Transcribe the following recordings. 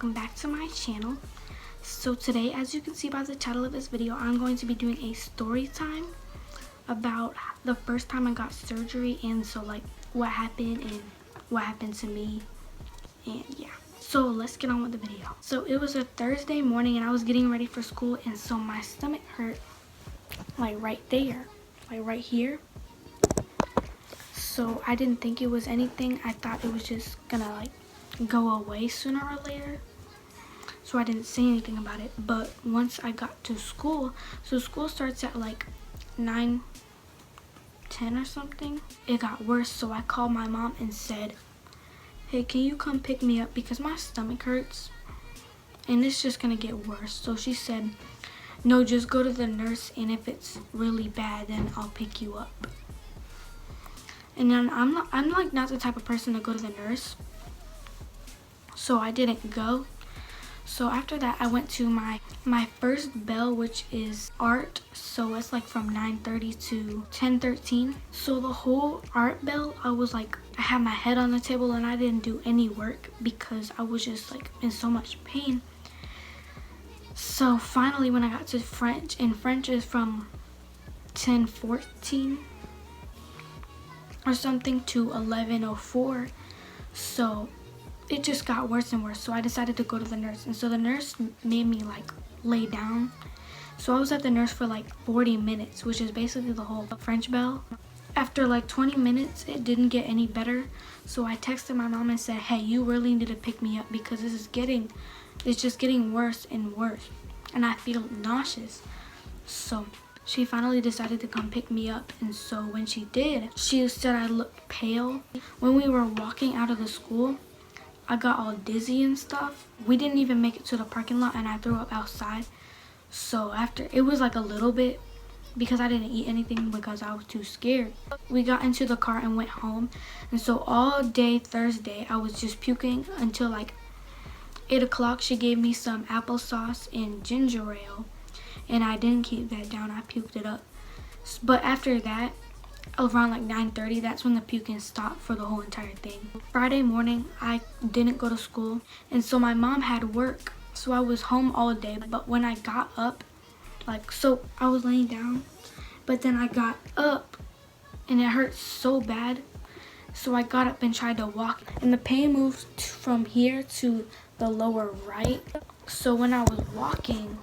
welcome back to my channel. So today, as you can see by the title of this video, I'm going to be doing a story time about the first time I got surgery, and so like what happened and what happened to me, and yeah. So let's get on with the video. So it was a Thursday morning and I was getting ready for school, and so my stomach hurt like right there, like right here. So I didn't think it was anything. I thought it was just gonna like go away sooner or later, so I didn't say anything about it. But once I got to school, so school starts at like 9:10 or something, it got worse. So I called my mom and said, hey, can you come pick me up because my stomach hurts and it's just gonna get worse. So she said, no, just go to the nurse, and if it's really bad then I'll pick you up. And then I'm not the type of person to go to the nurse, so I didn't go. So after that I went to my first bell, which is art. So it's like from 9:30 to 10:13. So the whole art bell, I had my head on the table and I didn't do any work because I was just like in so much pain. So finally when I got to French, and French is from 10:14 or something to 11:04. So it just got worse and worse. So I decided to go to the nurse, and so the nurse made me like lay down. So I was at the nurse for like 40 minutes, which is basically the whole French bell. After like 20 minutes, it didn't get any better. So I texted my mom and said, hey, you really need to pick me up because it's just getting worse and worse and I feel nauseous. So she finally decided to come pick me up, and so when she did, she said I looked pale. When we were walking out of the school, I got all dizzy and stuff. We didn't even make it to the parking lot and I threw up outside. So after, it was like a little bit because I didn't eat anything because I was too scared. We got into the car and went home, and so all day Thursday I was just puking until like 8 o'clock. She gave me some applesauce and ginger ale, and I didn't keep that down. I puked it up. But after that, around like 9:30, that's when the puking stopped for the whole entire thing. Friday morning, I didn't go to school, and so my mom had work. So I was home all day. But when I got up, so I was laying down, but then I got up and it hurt so bad. So I got up and tried to walk, and the pain moved from here to the lower right. So when I was walking,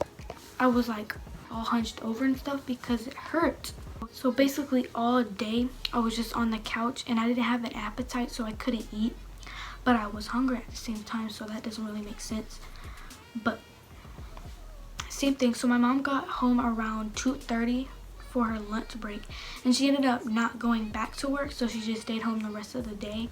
I was like all hunched over and stuff because it hurt. So basically all day I was just on the couch and I didn't have an appetite, so I couldn't eat, but I was hungry at the same time, so that doesn't really make sense. But same thing. So my mom got home around 2:30 for her lunch break, and she ended up not going back to work, so she just stayed home the rest of the day.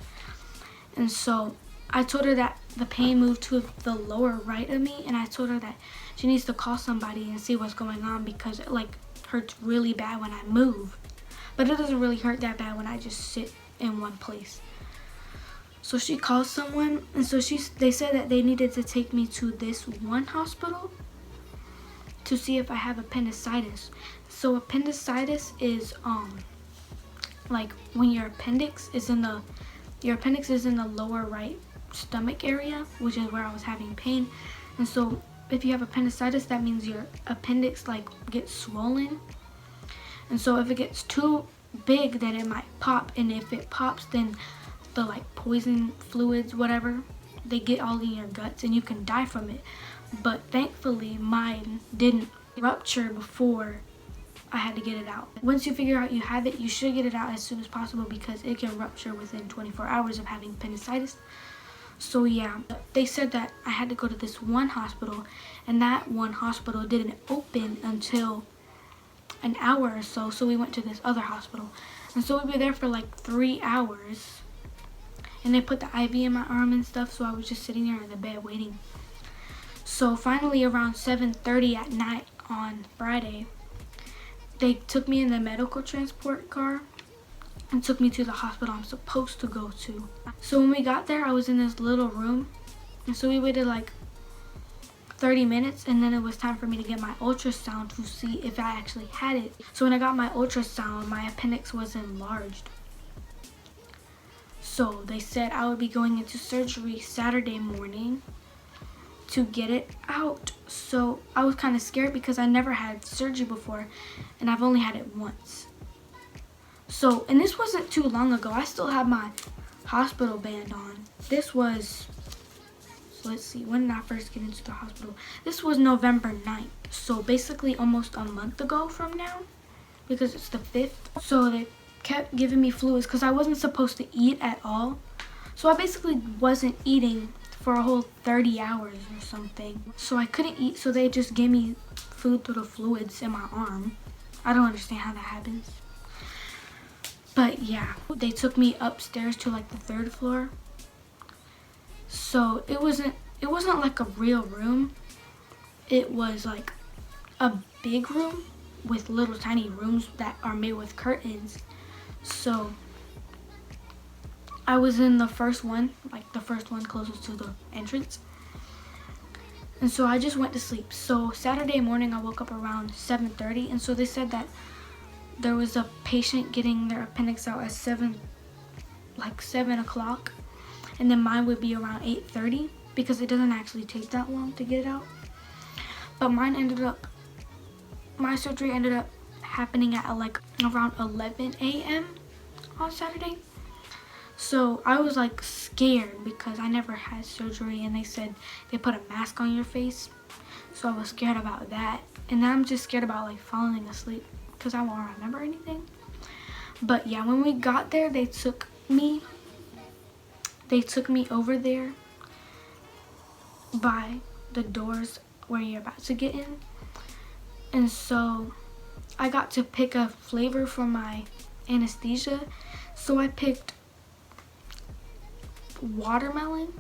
And so I told her that the pain moved to the lower right of me, and I told her that she needs to call somebody and see what's going on because it like hurts really bad when I move, but it doesn't really hurt that bad when I just sit in one place. So she called someone, and so they said that they needed to take me to this one hospital to see if I have appendicitis. So appendicitis is like when your appendix is in the lower right stomach area, which is where I was having pain. And so if you have appendicitis, that means your appendix like gets swollen, and so if it gets too big then it might pop, and if it pops then the like poison fluids, whatever, they get all in your guts and you can die from it. But thankfully mine didn't rupture before I had to get it out. Once you figure out you have it, you should get it out as soon as possible because it can rupture within 24 hours of having appendicitis. So yeah, they said that I had to go to this one hospital, and that one hospital didn't open until an hour or so. So we went to this other hospital, and so we were there for like 3 hours, and they put the IV in my arm and stuff. So I was just sitting there in the bed waiting. So finally around 7:30 at night on Friday, they took me in the medical transport car and took me to the hospital I'm supposed to go to. So when we got there, I was in this little room, and so we waited like 30 minutes, and then it was time for me to get my ultrasound to see if I actually had it. So when I got my ultrasound, my appendix was enlarged. So they said I would be going into surgery Saturday morning, to get it out. So I was kind of scared because I never had surgery before, and I've only had it once. So, and this wasn't too long ago. I still have my hospital band on. This was, let's see, when did I first get into the hospital? This was November 9th. So basically almost a month ago from now, because it's the 5th. So they kept giving me fluids because I wasn't supposed to eat at all. So I basically wasn't eating for a whole 30 hours or something. So I couldn't eat, so they just gave me food through the fluids in my arm. I don't understand how that happens. But yeah, they took me upstairs to like the 3rd floor. So it wasn't like a real room. It was like a big room with little tiny rooms that are made with curtains. So I was in the first one, like the first one closest to the entrance. And so I just went to sleep. So Saturday morning I woke up around 7:30, and so they said that there was a patient getting their appendix out at 7 o'clock, and then mine would be around 8:30 because it doesn't actually take that long to get it out. But my surgery ended up happening at like around 11 a.m. on Saturday. So I was like scared because I never had surgery, and they said they put a mask on your face. So I was scared about that. And then I'm just scared about like falling asleep because I won't remember anything. But yeah, when we got there, they took me over there by the doors where you're about to get in. And so I got to pick a flavor for my anesthesia. So I picked watermelon.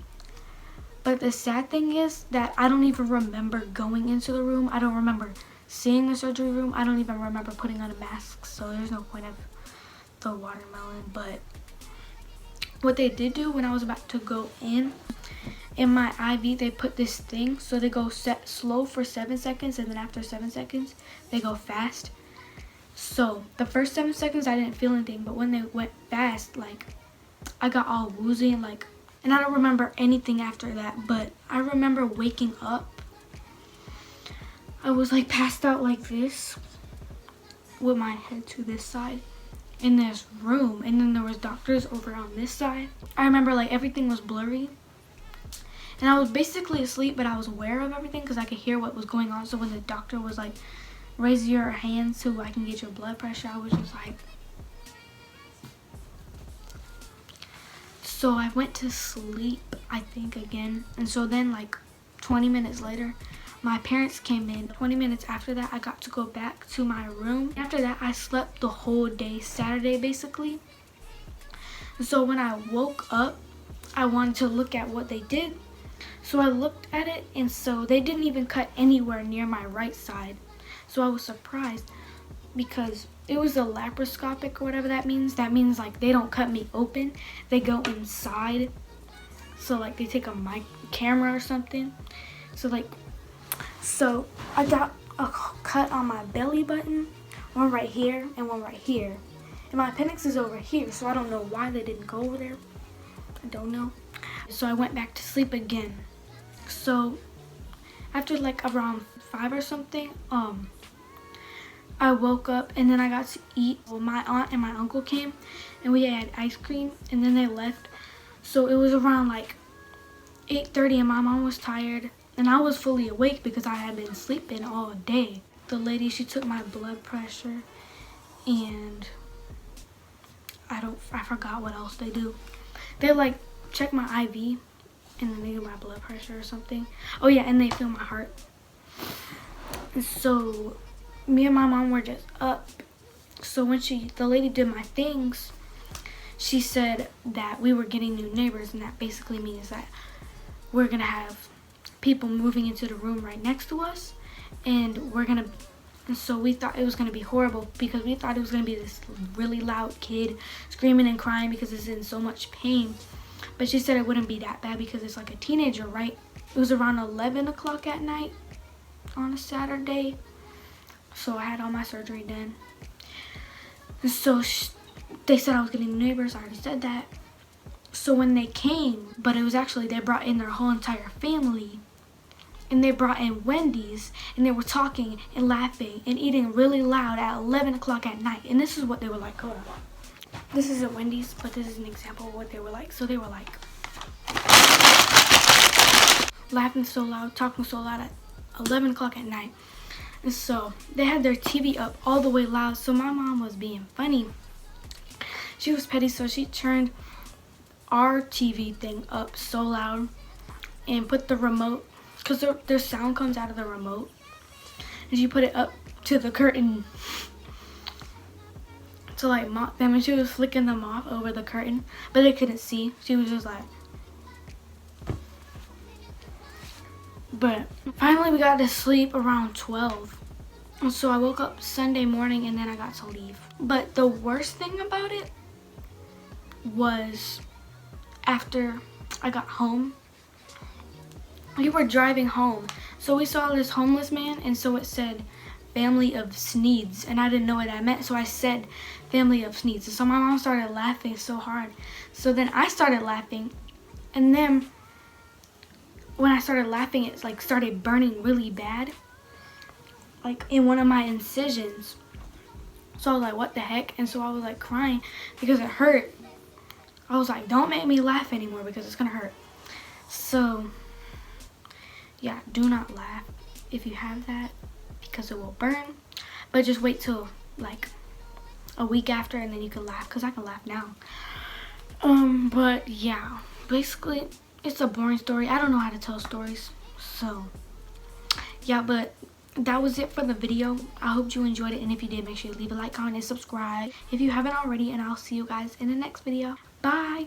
But the sad thing is that I don't even remember going into the room. I don't remember seeing the surgery room. I don't even remember putting on a mask. So there's no point of the watermelon. But what they did do when I was about to go in my IV, they put this thing. So they go slow for 7 seconds, and then after 7 seconds, they go fast. So the first 7 seconds, I didn't feel anything. But when they went fast, like, I got all woozy and like, and I don't remember anything after that. But I remember waking up. I was like passed out like this with my head to this side in this room, and then there was doctors over on this side. I remember like everything was blurry, and I was basically asleep, but I was aware of everything because I could hear what was going on. So when the doctor was like, raise your hands so I can get your blood pressure, I was just like, so I went to sleep, I think, again. And so then like 20 minutes later, my parents came in. 20 minutes after that, I got to go back to my room. After that, I slept the whole day, Saturday basically. So when I woke up, I wanted to look at what they did. So I looked at it, and so they didn't even cut anywhere near my right side. So I was surprised because it was a laparoscopic or whatever that means. That means like they don't cut me open, they go inside. So like they take a mic camera or something. So I got a cut on my belly button, one right here and one right here. And my appendix is over here, so I don't know why they didn't go over there. I don't know. So I went back to sleep again. So after like around 5 or something, I woke up, and then I got to eat. Well, my aunt and my uncle came, and we had ice cream, and then they left. So it was around like 8:30, and my mom was tired, and I was fully awake because I had been sleeping all day. The lady, she took my blood pressure, and I forgot what else they do. They like check my IV, and then they do my blood pressure or something. Oh yeah, and they feel my heart. And so me and my mom were just up. So when the lady did my things, she said that we were getting new neighbors, and that basically means that we're gonna have people moving into the room right next to us, and so we thought it was gonna be horrible because we thought it was gonna be this really loud kid screaming and crying because it's in so much pain. But she said it wouldn't be that bad because it's like a teenager, right? It was around 11 o'clock at night on a Saturday. So I had all my surgery done. And so they said I was getting neighbors. I already said that. So when they came, but it was actually, they brought in their whole entire family. and they brought in Wendy's, and they were talking and laughing and eating really loud at 11 o'clock at night. And this is what they were like. Hold on. This isn't Wendy's, but this is an example of what they were like. So they were like laughing so loud, talking so loud at 11 o'clock at night. And so they had their TV up all the way loud. So my mom was being funny. She was petty, so she turned our TV thing up so loud and put the remote, because their sound comes out of the remote, and she put it up to the curtain to like mock them, and she was flicking them off over the curtain, but they couldn't see. She was just like. But finally we got to sleep around 12. And so I woke up Sunday morning and then I got to leave. But the worst thing about it was after I got home, we were driving home. So we saw this homeless man, and so it said family of Sneeds, and I didn't know what that meant, so I said family of Sneeds. So my mom started laughing so hard. So then I started laughing, and then when I started laughing, it like started burning really bad, like in one of my incisions. So I was like, what the heck? And so I was like crying because it hurt. I was like, don't make me laugh anymore because it's gonna hurt. So yeah, do not laugh if you have that because it will burn. But just wait till like a week after and then you can laugh, because I can laugh now. But yeah, basically it's a boring story. I don't know how to tell stories. So yeah, but that was it for the video. I hope you enjoyed it, and if you did, make sure you leave a like, comment, and subscribe if you haven't already, and I'll see you guys in the next video. Bye.